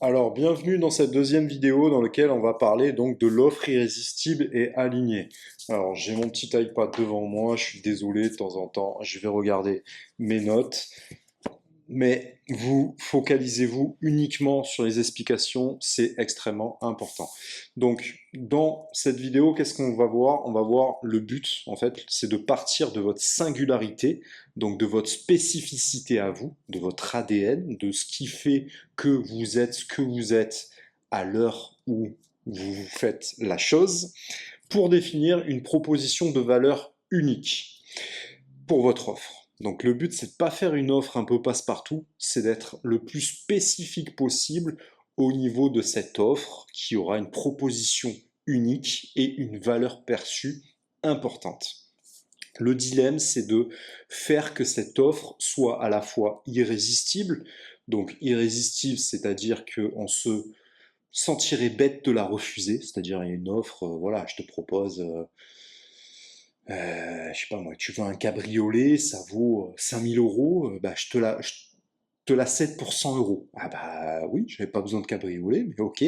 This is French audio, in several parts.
Alors, bienvenue dans cette deuxième vidéo dans laquelle on va parler donc de l'offre irrésistible et alignée. Alors, j'ai mon petit iPad devant moi, je suis désolé de temps en temps, je vais regarder mes notes. Mais vous focalisez-vous uniquement sur les explications, c'est extrêmement important. Donc, dans cette vidéo, qu'est-ce qu'on va voir? On va voir le but, en fait, c'est de partir de votre singularité, donc de votre spécificité à vous, de votre ADN, de ce qui fait que vous êtes ce que vous êtes à l'heure où vous faites la chose, pour définir une proposition de valeur unique pour votre offre. Donc le but, c'est de ne pas faire une offre un peu passe-partout, c'est d'être le plus spécifique possible au niveau de cette offre qui aura une proposition unique et une valeur perçue importante. Le dilemme, c'est de faire que cette offre soit à la fois irrésistible, donc irrésistible, c'est-à-dire qu'on se sentirait bête de la refuser, c'est-à-dire il y a une offre, voilà, je te propose je sais pas moi, tu veux un cabriolet, ça vaut 5000 euros, bah, je te la cède pour 100 euros. Ah bah oui, j'avais pas besoin de cabriolet, mais ok,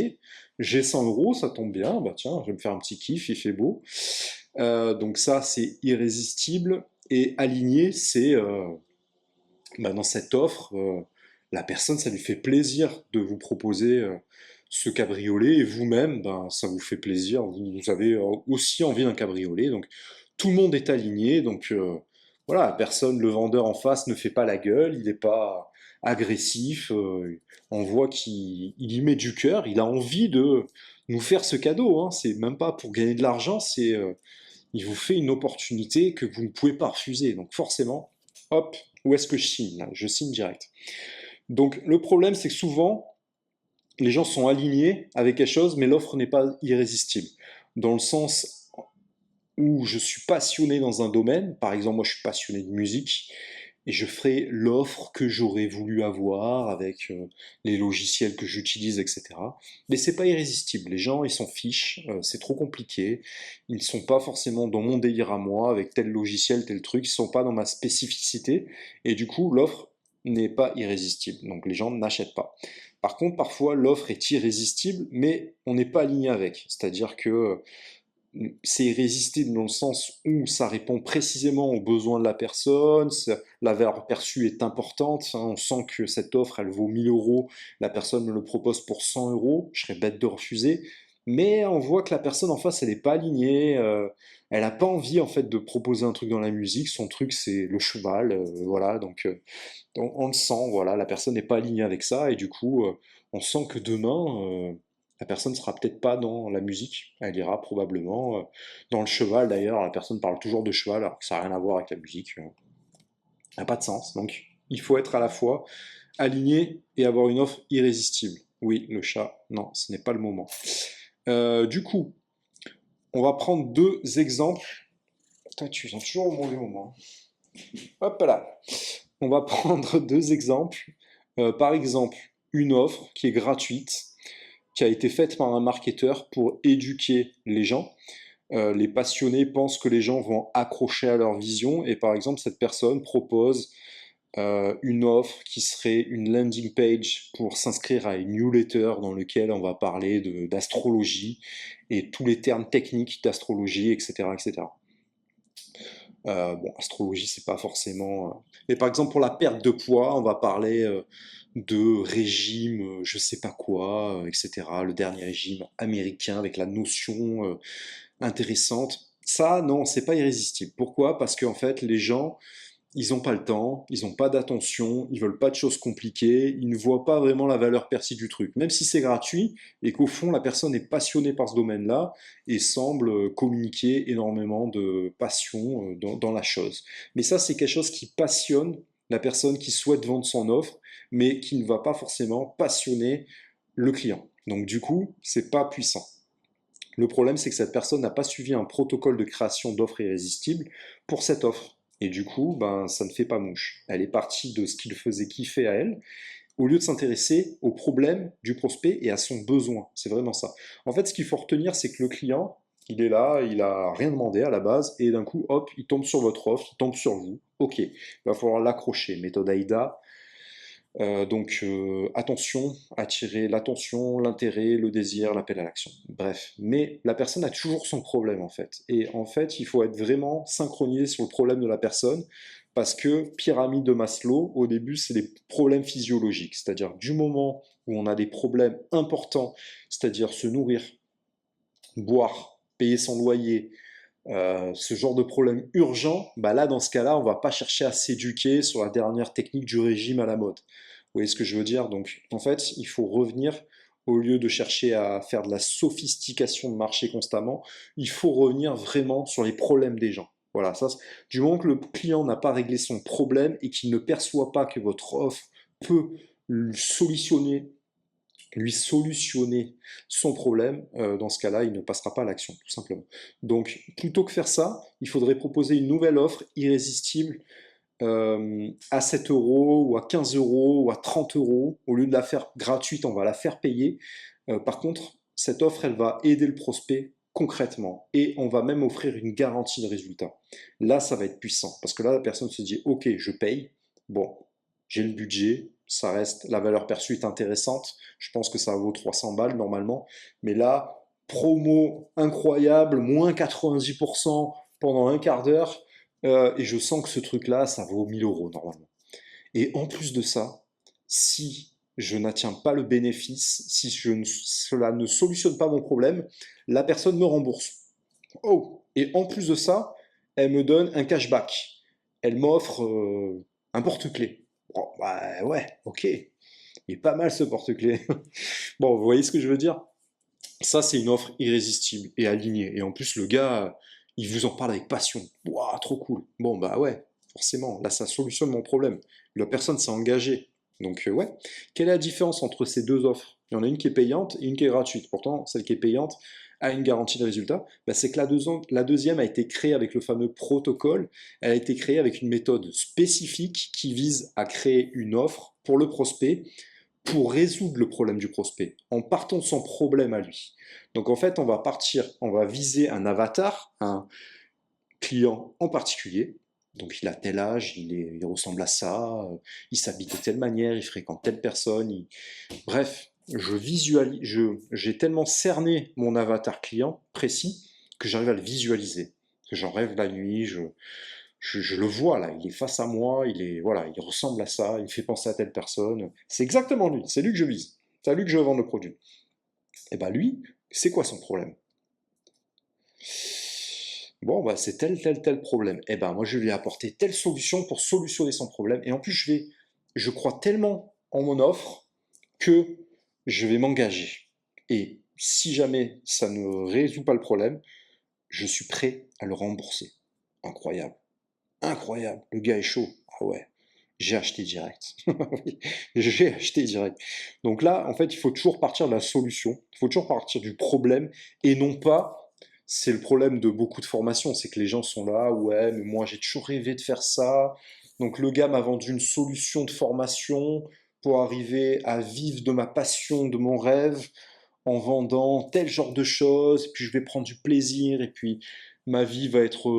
j'ai 100 euros, ça tombe bien, bah tiens, je vais me faire un petit kiff, il fait beau. Donc ça, c'est irrésistible. Et aligné, c'est bah, dans cette offre, la personne, ça lui fait plaisir de vous proposer ce cabriolet, et vous-même, ben, ça vous fait plaisir, vous avez aussi envie d'un cabriolet, donc tout le monde est aligné, donc voilà, personne, le vendeur en face ne fait pas la gueule, il n'est pas agressif, on voit qu'il y met du cœur, il a envie de nous faire ce cadeau, hein, c'est même pas pour gagner de l'argent, c'est il vous fait une opportunité que vous ne pouvez pas refuser, donc forcément, hop, où est-ce que je signe là? Je signe direct. Donc le problème, c'est que souvent, les gens sont alignés avec quelque chose, mais l'offre n'est pas irrésistible. Dans le sens où je suis passionné dans un domaine, par exemple, moi je suis passionné de musique, et je ferai l'offre que j'aurais voulu avoir avec les logiciels que j'utilise, etc. Mais c'est pas irrésistible. Les gens, ils s'en fichent, c'est trop compliqué. Ils sont pas forcément dans mon délire à moi, avec tel logiciel, tel truc, ils sont pas dans ma spécificité, et du coup, l'offre n'est pas irrésistible. Donc les gens n'achètent pas. Par contre, parfois, l'offre est irrésistible, mais on n'est pas aligné avec. C'est-à-dire que c'est irrésistible dans le sens où ça répond précisément aux besoins de la personne, la valeur perçue est importante, hein, on sent que cette offre, elle vaut 1000 euros, la personne me le propose pour 100 euros, je serais bête de refuser, mais on voit que la personne en face, elle n'est pas alignée, elle n'a pas envie en fait de proposer un truc dans la musique, son truc c'est le cheval, voilà, donc on le sent, voilà, la personne n'est pas alignée avec ça, et du coup, on sent que demain, la personne sera peut-être pas dans la musique, elle ira probablement dans le cheval d'ailleurs, la personne parle toujours de cheval alors que ça n'a rien à voir avec la musique, ça n'a pas de sens. Donc il faut être à la fois aligné et avoir une offre irrésistible. Oui, le chat, non, ce n'est pas le moment. Du coup, on va prendre deux exemples. Putain, tu viens toujours au mauvais moment. Hop là. On va prendre deux exemples. Par exemple, une offre qui est gratuite, qui a été faite par un marketeur pour éduquer les gens. Les passionnés pensent que les gens vont accrocher à leur vision et par exemple cette personne propose une offre qui serait une landing page pour s'inscrire à une newsletter dans lequel on va parler d'astrologie et tous les termes techniques d'astrologie, etc., etc. Bon, astrologie, c'est pas forcément. Mais par exemple, pour la perte de poids, on va parler de régime, je sais pas quoi, etc. Le dernier régime américain avec la notion intéressante. Ça, non, c'est pas irrésistible. Pourquoi? Parce qu'en fait, les gens, ils n'ont pas le temps, ils n'ont pas d'attention, ils veulent pas de choses compliquées, ils ne voient pas vraiment la valeur perçue du truc. Même si c'est gratuit et qu'au fond la personne est passionnée par ce domaine-là et semble communiquer énormément de passion dans la chose. Mais ça, c'est quelque chose qui passionne la personne qui souhaite vendre son offre, mais qui ne va pas forcément passionner le client. Donc du coup, c'est pas puissant. Le problème, c'est que cette personne n'a pas suivi un protocole de création d'offres irrésistibles pour cette offre. Et du coup, ben, ça ne fait pas mouche. Elle est partie de ce qui le faisait kiffer à elle, au lieu de s'intéresser au problème du prospect et à son besoin. C'est vraiment ça. En fait, ce qu'il faut retenir, c'est que le client, il est là, il a rien demandé à la base, et d'un coup, hop, il tombe sur votre offre, il tombe sur vous. Ok, il va falloir l'accrocher. Méthode AIDA, Attention, attirer l'attention, l'intérêt, le désir, l'appel à l'action. Bref, mais la personne a toujours son problème en fait. Et en fait, il faut être vraiment synchronisé sur le problème de la personne parce que pyramide de Maslow, au début, c'est des problèmes physiologiques. C'est-à-dire du moment où on a des problèmes importants, c'est-à-dire se nourrir, boire, payer son loyer, ce genre de problème urgent, bah là, dans ce cas-là, on va pas chercher à s'éduquer sur la dernière technique du régime à la mode. Vous voyez ce que je veux dire? Donc, en fait, il faut revenir, au lieu de chercher à faire de la sophistication de marché constamment, il faut revenir vraiment sur les problèmes des gens. Voilà, du moment que le client n'a pas réglé son problème et qu'il ne perçoit pas que votre offre peut solutionner lui solutionner son problème, dans ce cas-là, il ne passera pas à l'action, tout simplement. Donc, plutôt que faire ça, il faudrait proposer une nouvelle offre irrésistible à 7 euros ou à 15 euros ou à 30 euros. Au lieu de la faire gratuite, on va la faire payer. Par contre, cette offre, elle va aider le prospect concrètement et on va même offrir une garantie de résultat. Là, ça va être puissant parce que là, la personne se dit, ok, je paye, bon, j'ai le budget, ça reste, la valeur perçue est intéressante, je pense que ça vaut 300 balles normalement, mais là, promo incroyable, moins 90% pendant un quart d'heure, et je sens que ce truc-là, ça vaut 1000 euros normalement. Et en plus de ça, si je n'atteins pas le bénéfice, si cela ne solutionne pas mon problème, la personne me rembourse. Oh, et en plus de ça, elle me donne un cashback. Elle m'offre un porte-clés. Bon, bah ouais, ok. Il est pas mal ce porte-clés. Bon, vous voyez ce que je veux dire? Ça, c'est une offre irrésistible et alignée. Et en plus, le gars, il vous en parle avec passion. Waouh, trop cool. Bon, bah ouais, forcément, là, ça solutionne mon problème. La personne s'est engagée. Donc, ouais. Quelle est la différence entre ces deux offres? Il y en a une qui est payante et une qui est gratuite. Pourtant, celle qui est payante a une garantie de résultat. Bah, c'est que la deuxième a été créée avec le fameux protocole. Elle a été créée avec une méthode spécifique qui vise à créer une offre pour le prospect pour résoudre le problème du prospect, en partant de son problème à lui. Donc en fait, on va viser un avatar, un client en particulier. Donc il a tel âge, il ressemble à ça, il s'habille de telle manière, il fréquente telle personne. Bref, j'ai tellement cerné mon avatar client précis que j'arrive à le visualiser. Que j'en rêve la nuit, je le vois là, il est face à moi, voilà, il ressemble à ça, il me fait penser à telle personne. C'est exactement lui, c'est lui que je vise, c'est à lui que je vends le produit. Et ben lui, c'est quoi son problème? Bon, bah c'est tel problème. Et ben moi je lui ai apporté telle solution pour solutionner son problème. Et en plus je crois tellement en mon offre que je vais m'engager. Et si jamais ça ne résout pas le problème, je suis prêt à le rembourser. Incroyable. Incroyable, le gars est chaud. Ah ouais, j'ai acheté direct. Oui, j'ai acheté direct. Donc là, en fait, il faut toujours partir de la solution, il faut toujours partir du problème et non pas, c'est le problème de beaucoup de formations, c'est que les gens sont là, ouais, mais moi j'ai toujours rêvé de faire ça. Donc le gars m'a vendu une solution de formation pour arriver à vivre de ma passion, de mon rêve, en vendant tel genre de choses, et puis je vais prendre du plaisir, et puis ma vie va être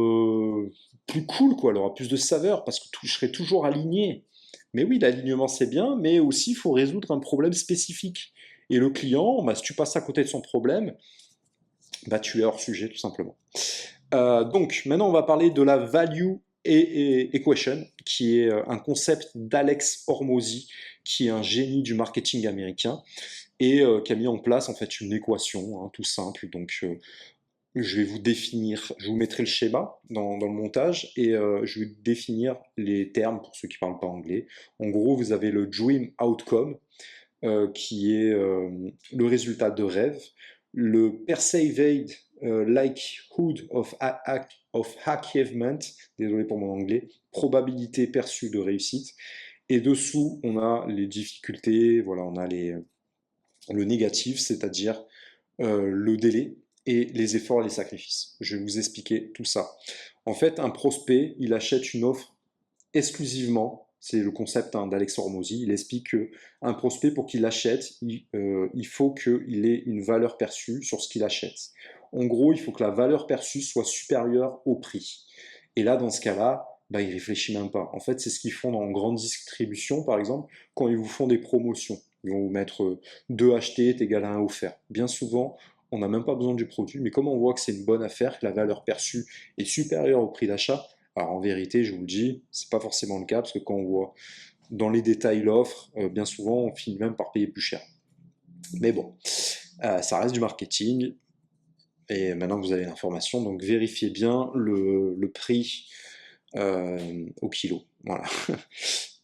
plus cool, quoi, elle aura plus de saveur, parce que je serai toujours aligné. Mais oui, l'alignement c'est bien, mais aussi il faut résoudre un problème spécifique. Et le client, bah, si tu passes à côté de son problème, bah, tu es hors sujet, tout simplement. Donc, maintenant on va parler de la value equation, qui est un concept d'Alex Hormozy, qui est un génie du marketing américain et qui a mis en place en fait une équation, hein, tout simple. Donc je vais vous définir, je vous mettrai le schéma dans le montage et je vais définir les termes pour ceux qui ne parlent pas anglais. En gros, vous avez le dream outcome qui est le résultat de rêve, le perceived likelihood of achievement, désolé pour mon anglais, probabilité perçue de réussite, et dessous on a les difficultés, voilà, on a le négatif, c'est-à-dire le délai et les efforts et les sacrifices. Je vais vous expliquer tout ça. En fait, un prospect, il achète une offre exclusivement, c'est le concept hein, d'Alex Hormozy, il explique qu'un prospect, pour qu'il achète, il faut qu'il ait une valeur perçue sur ce qu'il achète. En gros, il faut que la valeur perçue soit supérieure au prix. Et là, dans ce cas-là, bah, il réfléchit même pas. En fait, c'est ce qu'ils font dans grande distribution, par exemple, quand ils vous font des promotions. Ils vont vous mettre 2 achetés est égal à un offert. Bien souvent, on n'a même pas besoin du produit, mais comme on voit que c'est une bonne affaire, que la valeur perçue est supérieure au prix d'achat, alors en vérité, je vous le dis, c'est pas forcément le cas, parce que quand on voit dans les détails l'offre, bien souvent, on finit même par payer plus cher. Mais bon, ça reste du marketing, et maintenant que vous avez l'information, donc vérifiez bien le prix au kilo. Voilà.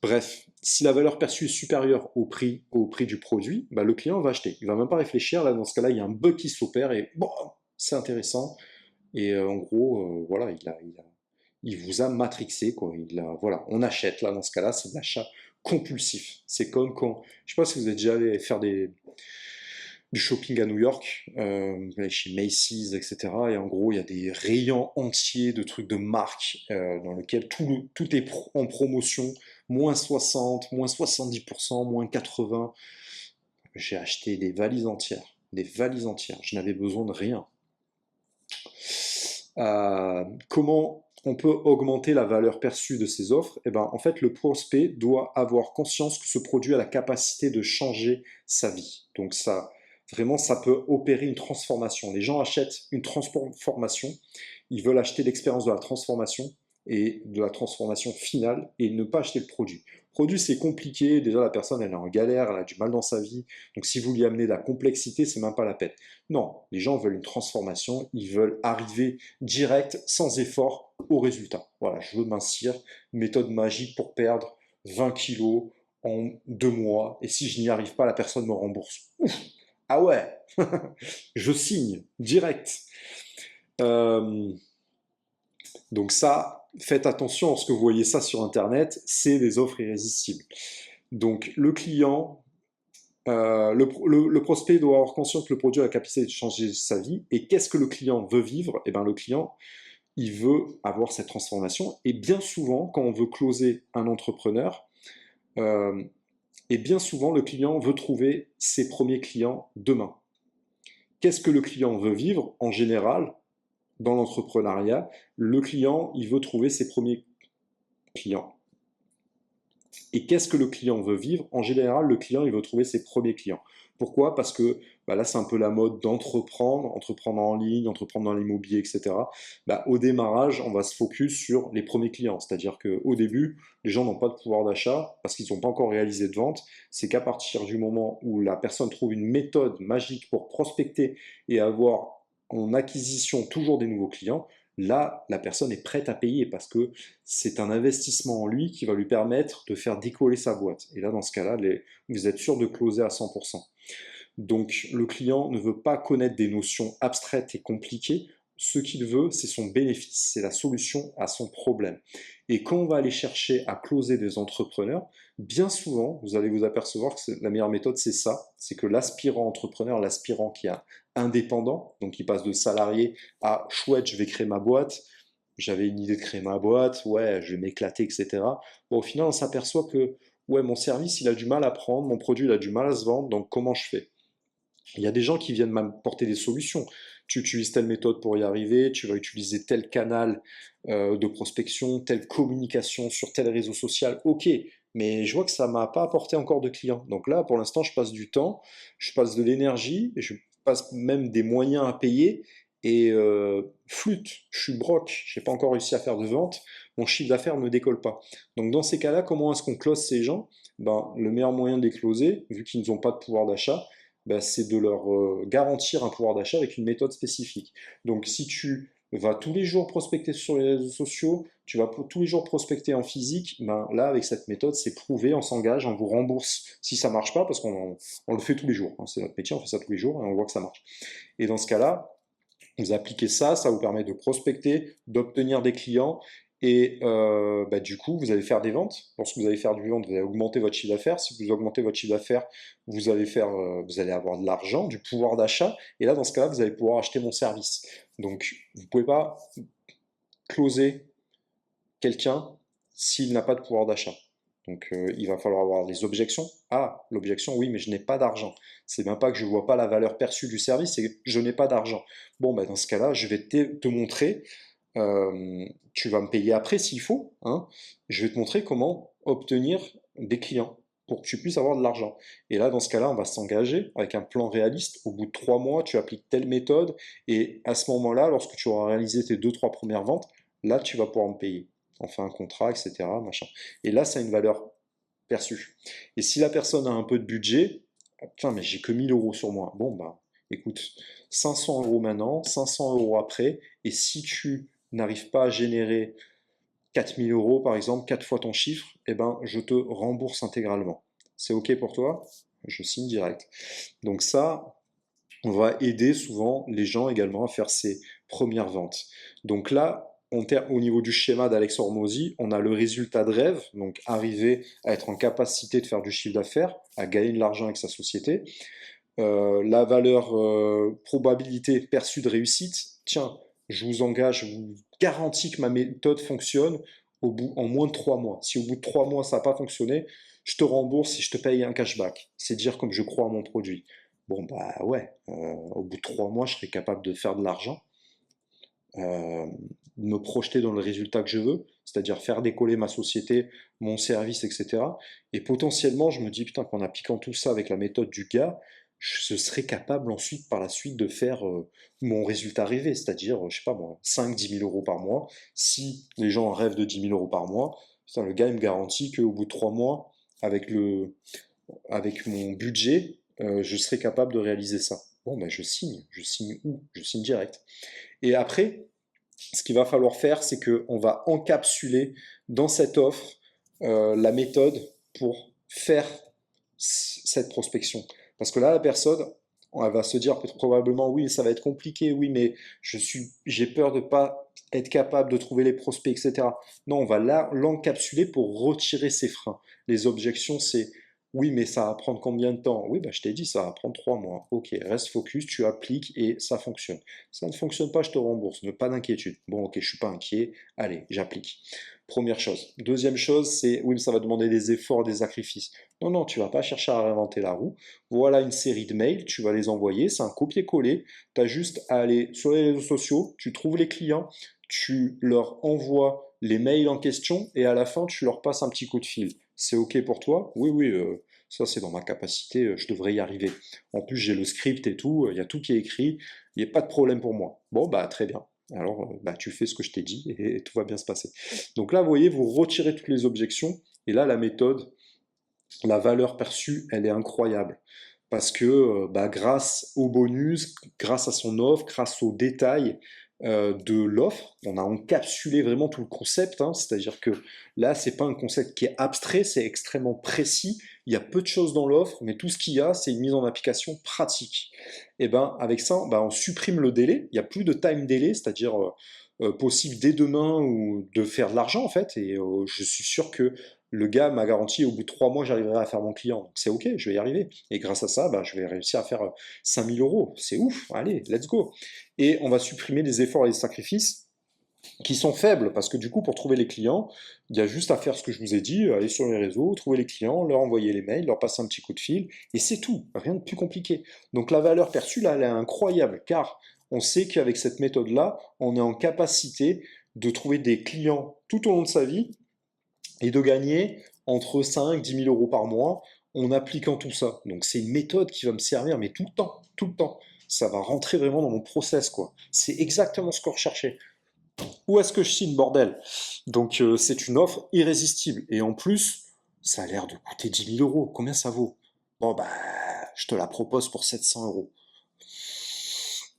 Bref, si la valeur perçue est supérieure au prix du produit, bah, le client va acheter. Il va même pas réfléchir. Là, dans ce cas-là, il y a un bug qui s'opère et bon, c'est intéressant. Et en gros, voilà, il vous a matrixé, quoi. Voilà, on achète. Là, dans ce cas-là, c'est de l'achat compulsif. C'est comme quand, je sais pas si vous êtes déjà allé faire du shopping à New York, chez Macy's, etc. Et en gros, il y a des rayons entiers de trucs de marque dans lesquels tout est en promotion, moins 60, moins 70%, moins 80. J'ai acheté des valises entières, des valises entières. Je n'avais besoin de rien. Comment on peut augmenter la valeur perçue de ces offres? Eh ben, en fait, le prospect doit avoir conscience que ce produit a la capacité de changer sa vie. Donc ça, vraiment, ça peut opérer une transformation. Les gens achètent une transformation, ils veulent acheter l'expérience de la transformation et de la transformation finale et ne pas acheter le produit. Le produit, c'est compliqué. Déjà, la personne, elle est en galère, elle a du mal dans sa vie. Donc, si vous lui amenez de la complexité, c'est même pas la peine. Non, les gens veulent une transformation, ils veulent arriver direct, sans effort, au résultat. Voilà, je veux mincir, méthode magique pour perdre 20 kilos en 2 mois, et si je n'y arrive pas, la personne me rembourse. Ouf, ah ouais, je signe, direct. Euh, donc ça, faites attention lorsque vous voyez ça sur Internet, c'est des offres irrésistibles. Donc le client, le prospect doit avoir conscience que le produit a la capacité de changer sa vie. Et qu'est-ce que le client veut vivre? Eh bien, le client, il veut avoir cette transformation. Et bien souvent, quand on veut closer un entrepreneur, euh, et bien souvent, le client veut trouver ses premiers clients demain. Qu'est-ce que le client veut vivre? En général, dans l'entrepreneuriat, le client, il veut trouver ses premiers clients. Et qu'est-ce que le client veut vivre? En général, le client, il veut trouver ses premiers clients. Pourquoi? Parce que bah là, c'est un peu la mode d'entreprendre, entreprendre en ligne, entreprendre dans l'immobilier, etc. Bah, au démarrage, on va se focus sur les premiers clients. C'est-à-dire qu'au début, les gens n'ont pas de pouvoir d'achat parce qu'ils n'ont pas encore réalisé de vente. C'est qu'à partir du moment où la personne trouve une méthode magique pour prospecter et avoir en acquisition toujours des nouveaux clients, là, la personne est prête à payer parce que c'est un investissement en lui qui va lui permettre de faire décoller sa boîte. Et là, dans ce cas-là, vous êtes sûr de closer à 100%. Donc, le client ne veut pas connaître des notions abstraites et compliquées. Ce qu'il veut, c'est son bénéfice, c'est la solution à son problème. Et quand on va aller chercher à closer des entrepreneurs, bien souvent, vous allez vous apercevoir que la meilleure méthode, c'est ça, c'est que l'aspirant entrepreneur, l'aspirant qui est indépendant, donc qui passe de salarié à chouette, je vais créer ma boîte, j'avais une idée de créer ma boîte, ouais, je vais m'éclater, etc. Bon, au final, on s'aperçoit que ouais, mon service, il a du mal à prendre, mon produit, il a du mal à se vendre, donc comment je fais? Il y a des gens qui viennent m'apporter des solutions. Tu utilises telle méthode pour y arriver, tu vas utiliser tel canal de prospection, telle communication sur tel réseau social, ok, mais je vois que ça m'a pas apporté encore de clients. Donc là, pour l'instant, je passe du temps, je passe de l'énergie, je passe même des moyens à payer, et flûte, je suis broc, j'ai pas encore réussi à faire de vente, mon chiffre d'affaires ne décolle pas. Donc dans ces cas-là, comment est-ce qu'on close ces gens? Ben, le meilleur moyen de les closer, vu qu'ils n'ont pas de pouvoir d'achat, ben, c'est de leur garantir un pouvoir d'achat avec une méthode spécifique. Donc si tu vas tous les jours prospecter sur les réseaux sociaux, tu vas tous les jours prospecter en physique, ben là avec cette méthode c'est prouvé, on s'engage, on vous rembourse si ça marche pas, parce qu'on le fait tous les jours, hein, c'est notre métier, on fait ça tous les jours et on voit que ça marche. Et dans ce cas-là, vous appliquez ça, ça vous permet de prospecter, d'obtenir des clients et bah, du coup, vous allez faire des ventes. Lorsque vous allez faire du vente, vous allez augmenter votre chiffre d'affaires. Si vous augmentez votre chiffre d'affaires, vous allez avoir de l'argent, du pouvoir d'achat. Et là, dans ce cas-là, vous allez pouvoir acheter mon service. Donc, vous ne pouvez pas closer quelqu'un s'il n'a pas de pouvoir d'achat. Donc, il va falloir avoir des objections. Ah, l'objection, oui, mais je n'ai pas d'argent. C'est même pas que je ne vois pas la valeur perçue du service, c'est que je n'ai pas d'argent. Bon, bah, dans ce cas-là, je vais te montrer. tu vas me payer après s'il faut, hein. Je vais te montrer comment obtenir des clients pour que tu puisses avoir de l'argent. Et là, dans ce cas-là, on va s'engager avec un plan réaliste. Au bout de 3 mois, tu appliques telle méthode, et à ce moment-là, lorsque tu auras réalisé tes 2, 3 premières ventes, là, tu vas pouvoir me payer. On fait un contrat, etc., machin. Et là, ça a une valeur perçue. Et si la personne a un peu de budget, ah, putain, mais j'ai que 1 000 € sur moi. Bon, bah, écoute, 500 € maintenant, 500 € après, et si tu n'arrives pas à générer 4 000 € par exemple, 4 fois ton chiffre, eh ben, je te rembourse intégralement. C'est OK pour toi? Je signe direct. Donc ça, on va aider souvent les gens également à faire ces premières ventes. Donc là, au niveau du schéma d'Alex Hormozy, on a le résultat de rêve, donc arriver à être en capacité de faire du chiffre d'affaires, à gagner de l'argent avec sa société. La valeur probabilité perçue de réussite, tiens, je vous engage, je vous garantis que ma méthode fonctionne en moins de 3 mois. Si au bout de 3 mois ça n'a pas fonctionné, je te rembourse et je te paye un cashback. C'est dire comme je crois à mon produit. Bon, bah ouais, au bout de 3 mois, je serai capable de faire de l'argent, euh, me projeter dans le résultat que je veux, c'est-à-dire faire décoller ma société, mon service, etc. Et potentiellement, je me dis, putain, qu'en appliquant tout ça avec la méthode du gars, je serais capable ensuite, par la suite, de faire mon résultat rêvé, c'est-à-dire, je sais pas moi, 5, 10 000 € par mois. Si les gens rêvent de 10 000 € par mois, putain, le gars, il me garantit qu'au bout de 3 mois, avec avec mon budget, je serai capable de réaliser ça. Bon, ben je signe. Je signe où? Je signe direct. Et après, ce qu'il va falloir faire, c'est qu'on va encapsuler dans cette offre la méthode pour faire cette prospection. Parce que là, la personne, elle va se dire probablement, oui, ça va être compliqué, oui, mais j'ai peur de ne pas être capable de trouver les prospects, etc. Non, on va l'encapsuler pour retirer ses freins. Les objections, c'est oui, mais ça va prendre combien de temps? Oui, bah, je t'ai dit, ça va prendre 3 mois. Ok, reste focus, tu appliques et ça fonctionne. Ça ne fonctionne pas, je te rembourse. Ne pas d'inquiétude. Bon, ok, je suis pas inquiet. Allez, j'applique. Première chose. Deuxième chose, c'est oui, mais ça va demander des efforts, des sacrifices. Non, non, tu vas pas chercher à réinventer la roue. Voilà une série de mails, tu vas les envoyer. C'est un copier-coller. Tu as juste à aller sur les réseaux sociaux, tu trouves les clients, tu leur envoies les mails en question et à la fin, tu leur passes un petit coup de fil. C'est OK pour toi? Oui, oui, ça c'est dans ma capacité, je devrais y arriver. En plus, j'ai le script et tout, il y a tout qui est écrit, il n'y a pas de problème pour moi. Bon, bah très bien. Alors, bah, tu fais ce que je t'ai dit et tout va bien se passer. Donc là, vous voyez, vous retirez toutes les objections et là, la méthode, la valeur perçue, elle est incroyable. Parce que bah, grâce au bonus, grâce à son offre, grâce aux détails de l'offre, on a encapsulé vraiment tout le concept, hein. C'est-à-dire que là, c'est pas un concept qui est abstrait, c'est extrêmement précis. Il y a peu de choses dans l'offre, mais tout ce qu'il y a, c'est une mise en application pratique. Et ben avec ça, ben, on supprime le délai. Il n'y a plus de time délai, c'est-à-dire possible dès demain ou de faire de l'argent en fait. Et je suis sûr que le gars m'a garanti au bout de 3 mois, j'arriverai à faire mon client. Donc c'est OK, je vais y arriver. Et grâce à ça, bah, je vais réussir à faire 5 000 €. C'est ouf, allez, let's go. Et on va supprimer les efforts et les sacrifices qui sont faibles, parce que du coup, pour trouver les clients, il y a juste à faire ce que je vous ai dit, aller sur les réseaux, trouver les clients, leur envoyer les mails, leur passer un petit coup de fil, et c'est tout, rien de plus compliqué. Donc la valeur perçue, là, elle est incroyable, car on sait qu'avec cette méthode-là, on est en capacité de trouver des clients tout au long de sa vie, et de gagner entre 5 et 10 000 € par mois en appliquant tout ça. Donc c'est une méthode qui va me servir, mais tout le temps, tout le temps. Ça va rentrer vraiment dans mon process, quoi. C'est exactement ce qu'on recherchait. Où est-ce que je signe, bordel? Donc c'est une offre irrésistible. Et en plus, ça a l'air de coûter 10 000 €. Combien ça vaut? Bon, bah, je te la propose pour 700 €.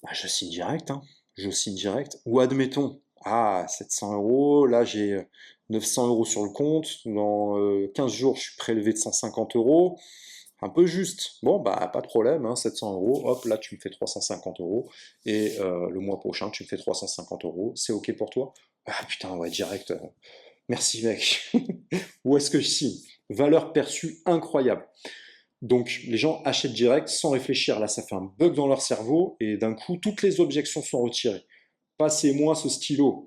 Bah, je signe direct, hein. Je signe direct. Ou admettons, ah, 700 €, là j'ai 900 € sur le compte. Dans 15 jours, je suis prélevé de 150 €. Un peu juste. Bon, bah, pas de problème, hein, 700 €. Hop, là, tu me fais 350 €. Et le mois prochain, tu me fais 350 €. C'est OK pour toi? Ah putain, ouais, direct. Merci, mec. Où est-ce que je signe? Valeur perçue incroyable. Donc les gens achètent direct sans réfléchir. Là, ça fait un bug dans leur cerveau et d'un coup, toutes les objections sont retirées. Passez-moi ce stylo.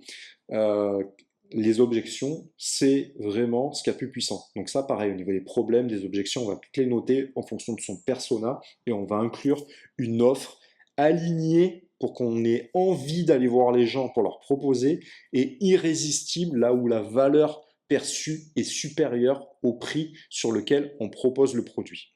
Euh, les objections, c'est vraiment ce qu'il y a de plus puissant. Donc ça, pareil, au niveau des problèmes, des objections, on va toutes les noter en fonction de son persona et on va inclure une offre alignée pour qu'on ait envie d'aller voir les gens pour leur proposer, et irrésistible là où la valeur perçue est supérieure au prix sur lequel on propose le produit.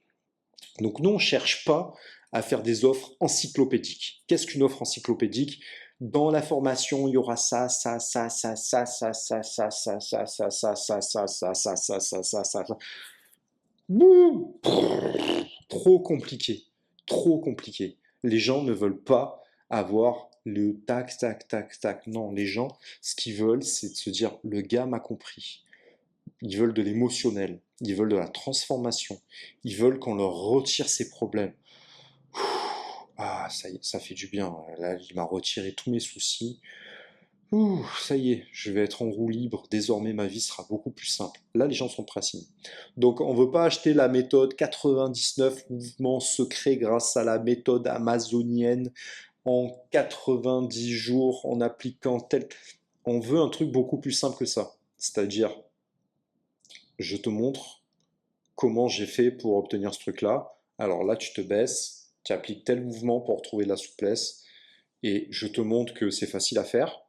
Donc nous, on ne cherche pas à faire des offres encyclopédiques. Qu'est-ce qu'une offre encyclopédique? Dans la formation, il y aura ça, ça, ça, ça, ça, ça, ça, ça, ça, ça, ça, ça, ça, ça, ça, ça, ça, ça, ça, ça. Trop compliqué, trop compliqué. Les gens ne veulent pas avoir le tac, tac, tac, tac. Non, les gens, ce qu'ils veulent, c'est de se dire, le gars m'a compris. Ils veulent de l'émotionnel, ils veulent de la transformation, ils veulent qu'on leur retire ses problèmes. Ah, ça y est, ça fait du bien. Là, il m'a retiré tous mes soucis. Ça y est, je vais être en roue libre. Désormais, ma vie sera beaucoup plus simple. Là, les gens sont prêts à signer. Donc, on ne veut pas acheter la méthode 99 mouvements secrets grâce à la méthode amazonienne en 90 jours en appliquant tel. On veut un truc beaucoup plus simple que ça. C'est-à-dire, je te montre comment j'ai fait pour obtenir ce truc-là. Alors là, tu te baisses, tu appliques tel mouvement pour trouver de la souplesse, et je te montre que c'est facile à faire.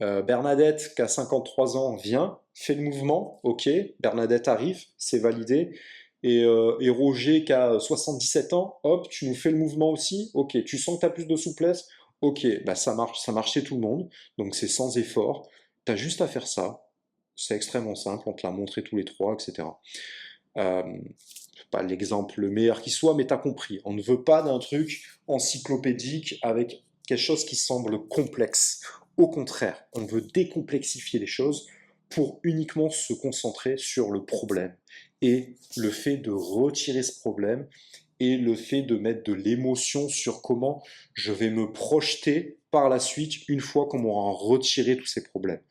Bernadette, qui a 53 ans, vient, fait le mouvement, ok, Bernadette arrive, c'est validé. Et Roger, qui a 77 ans, hop, tu nous fais le mouvement aussi, ok, tu sens que tu as plus de souplesse, ok, bah ça marche, ça marche chez tout le monde, donc c'est sans effort, tu as juste à faire ça, c'est extrêmement simple, on te l'a montré tous les trois, etc. Euh, pas l'exemple le meilleur qui soit, mais tu as compris. On ne veut pas d'un truc encyclopédique avec quelque chose qui semble complexe. Au contraire, on veut décomplexifier les choses pour uniquement se concentrer sur le problème et le fait de retirer ce problème et le fait de mettre de l'émotion sur comment je vais me projeter par la suite une fois qu'on m'aura retiré tous ces problèmes.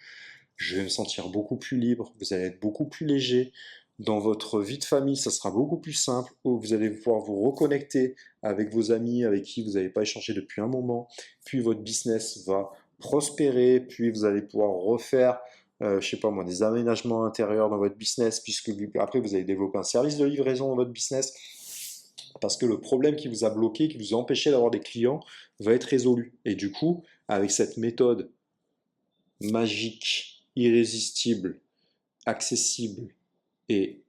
Je vais me sentir beaucoup plus libre, vous allez être beaucoup plus léger. Dans votre vie de famille, ça sera beaucoup plus simple. Vous allez pouvoir vous reconnecter avec vos amis avec qui vous n'avez pas échangé depuis un moment. Puis votre business va prospérer. Puis vous allez pouvoir refaire, je sais pas moi, des aménagements intérieurs dans votre business, puisque après vous allez développer un service de livraison dans votre business. Parce que le problème qui vous a bloqué, qui vous a empêché d'avoir des clients, va être résolu. Et du coup, avec cette méthode magique, irrésistible, accessible et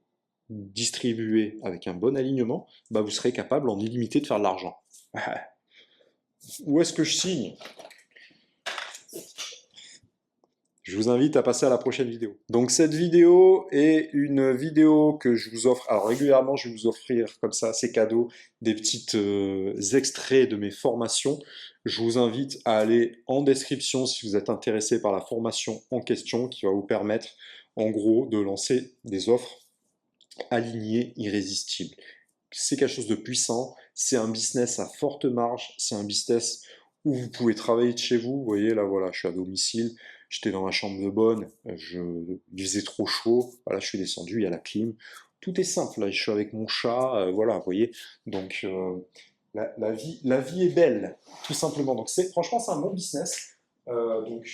distribué avec un bon alignement, bah vous serez capable en illimité de faire de l'argent. Où est-ce que je signe? Je vous invite à passer à la prochaine vidéo. Donc cette vidéo est une vidéo que je vous offre. Alors régulièrement, je vais vous offrir comme ça, ces cadeaux, des petits extraits de mes formations. Je vous invite à aller en description si vous êtes intéressé par la formation en question qui va vous permettre en gros de lancer des offres alignées, irrésistibles. C'est quelque chose de puissant, c'est un business à forte marge, c'est un business où vous pouvez travailler de chez vous. Vous voyez, là, voilà, je suis à domicile, j'étais dans ma chambre de bonne, il faisait trop chaud, voilà, je suis descendu, il y a la clim. Tout est simple, là, je suis avec mon chat, voilà, vous voyez. Donc, la vie est belle, tout simplement. Donc, franchement, c'est un bon business. Donc,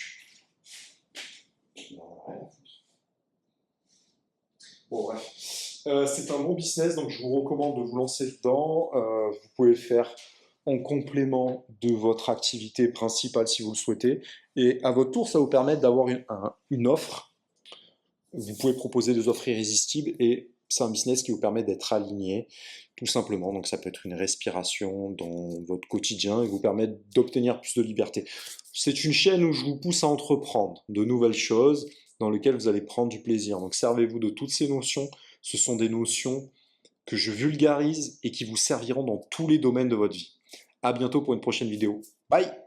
bon, bref. C'est un bon business, donc je vous recommande de vous lancer dedans. Vous pouvez le faire en complément de votre activité principale si vous le souhaitez. Et à votre tour, ça vous permet d'avoir une offre. Vous pouvez proposer des offres irrésistibles et c'est un business qui vous permet d'être aligné, tout simplement. Donc ça peut être une respiration dans votre quotidien et vous permettre d'obtenir plus de liberté. C'est une chaîne où je vous pousse à entreprendre de nouvelles choses dans lesquelles vous allez prendre du plaisir. Donc servez-vous de toutes ces notions. Ce sont des notions que je vulgarise et qui vous serviront dans tous les domaines de votre vie. À bientôt pour une prochaine vidéo. Bye!